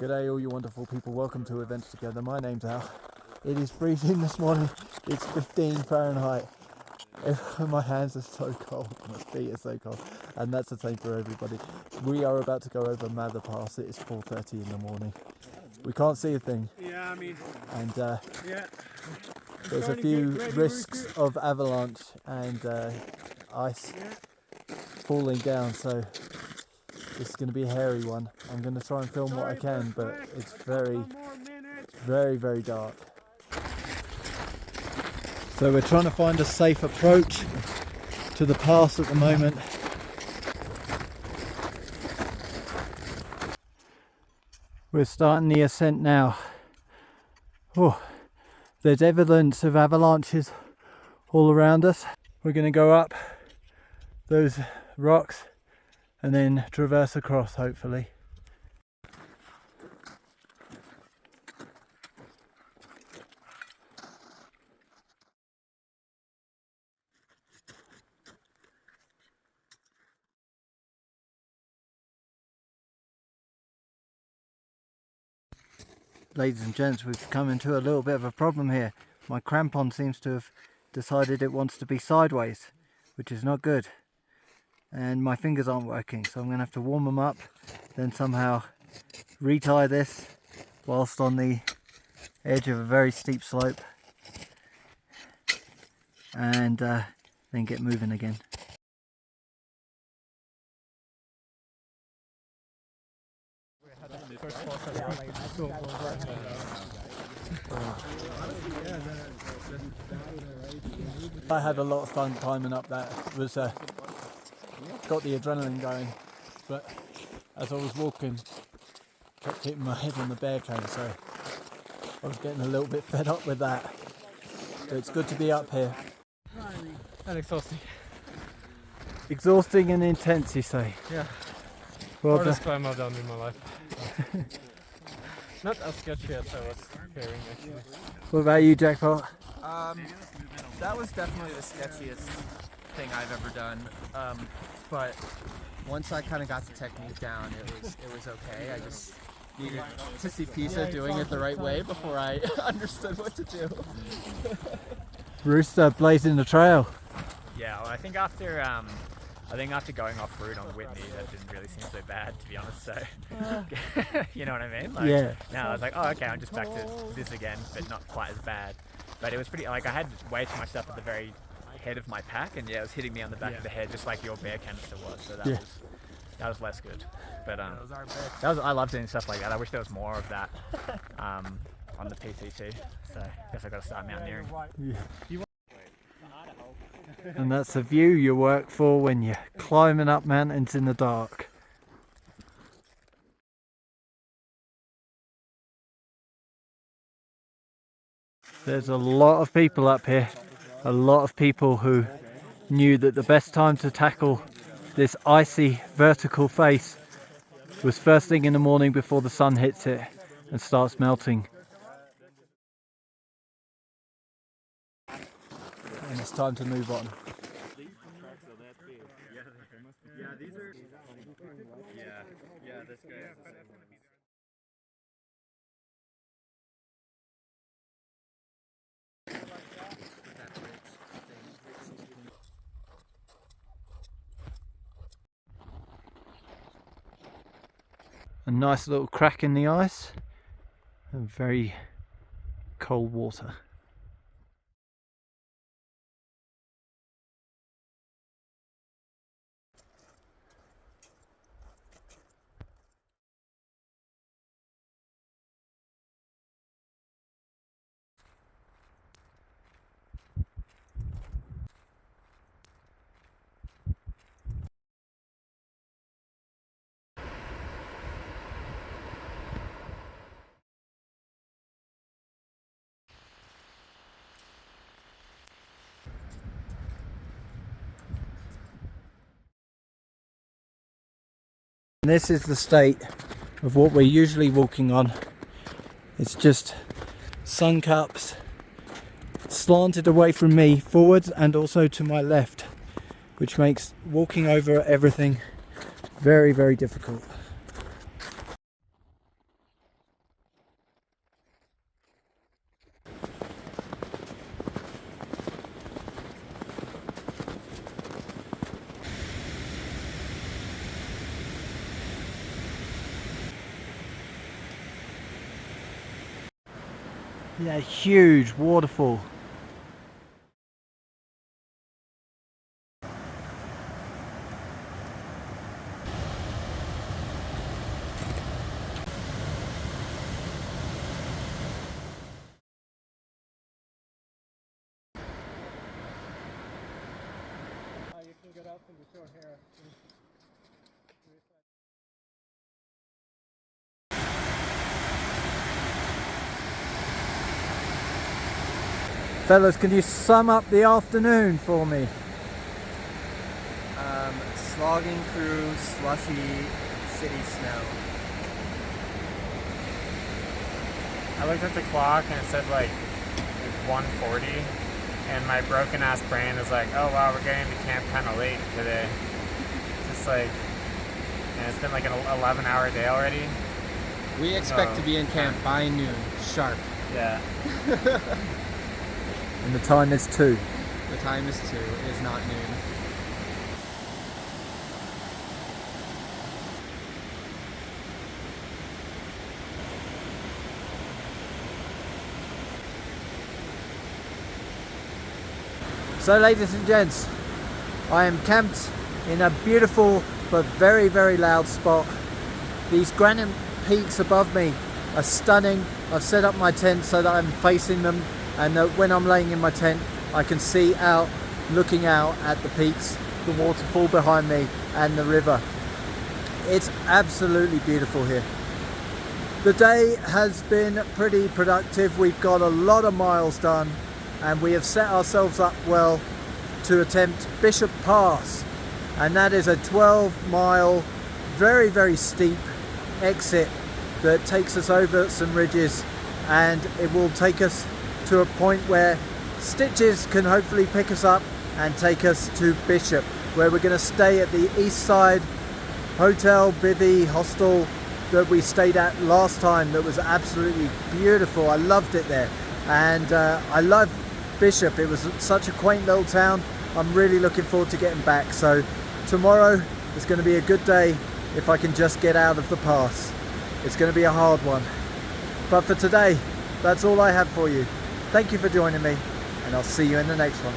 G'day all you wonderful people, welcome to Events Together. My name's Al. It is freezing this morning, it's 15 Fahrenheit. My hands are so cold, my feet are so cold, and that's the same for everybody. We are about to go over Mather Pass. It is 4:30 in the morning. We can't see a thing. Yeah, I mean, and yeah. There's a few risks of avalanche and ice falling down, so this is going to be a hairy one. I'm going to try and film what I can, but it's very, very dark. So we're trying to find a safe approach to the pass at the moment. We're starting the ascent now. Oh, there's evidence of avalanches all around us. We're going to go up those rocks and then traverse across, hopefully. Ladies and gents, we've come into a little bit of a problem here. My crampon seems to have decided it wants to be sideways, which is not good. And my fingers aren't working, so I'm going to have to warm them up, then somehow retie this whilst on the edge of a very steep slope, and then get moving again. I had a lot of fun climbing up that. It was got the adrenaline going, but as I was walking, kept hitting my head on the bear cane, so I was getting a little bit fed up with that. But it's good to be up here. And exhausting. Exhausting and intense, you say? Yeah. Well, hardest climb I've done in my life. Not as sketchy as I was fearing, actually. What about you, Jackpot? That was definitely the sketchiest thing I've ever done. But once I kind of got the technique down, it was okay. I just needed to see Pisa doing it the right way before I understood what to do. Rooster blazing the trail. Yeah, well, I think after going off route on Whitney, that didn't really seem so bad, to be honest. So, you know what I mean? Like, yeah. Now I was like, oh, okay, I'm just back to this again, but not quite as bad. But it was pretty, like, I had way too much stuff at the very head of my pack, and yeah, it was hitting me on the back of the head, just like your bear canister was. So that was less good. But I love doing stuff like that. I wish there was more of that on the PCT. So I guess I got to start mountaineering. Yeah. And that's the view you work for when you're climbing up mountains in the dark. There's a lot of people up here, a lot of people who knew that the best time to tackle this icy vertical face was first thing in the morning before the sun hits it and starts melting. And it's time to move on. This guy has the same one. A nice little crack in the ice and very cold water. This is the state of what we're usually walking on. It's just sun cups slanted away from me forwards and also to my left, which makes walking over everything very, very difficult. Yeah, huge waterfall. You can get up in the short hair. Fellas, can you sum up the afternoon for me? Slogging through slushy city snow. I looked at the clock and it said like 1:40, and my broken ass brain is like, oh wow, we're getting to camp kind of late today. Just like, and it's been like an 11-hour day already. We expect Oh, to be in camp by noon, sharp. Yeah. And the time is 2. The time is 2, it is not noon. So ladies and gents, I am camped in a beautiful but very, very loud spot. These granite peaks above me are stunning. I've set up my tent so that I'm facing them, and that when I'm laying in my tent I can see out, looking out at the peaks, the waterfall behind me and the river. It's absolutely beautiful here. The day has been pretty productive. We've got a lot of miles done, and we have set ourselves up well to attempt Bishop Pass, and that is a 12-mile very, very steep exit that takes us over some ridges, and it will take us to a point where Stitches can hopefully pick us up and take us to Bishop, where we're going to stay at the east side hotel, bivvy, hostel that we stayed at last time. That was absolutely beautiful. I loved it there, and I love Bishop. It was such a quaint little town. I'm really looking forward to getting back. So tomorrow is going to be a good day if I can just get out of the pass. It's going to be a hard one, but for today that's all I have for you. Thank you for joining me, and I'll see you in the next one.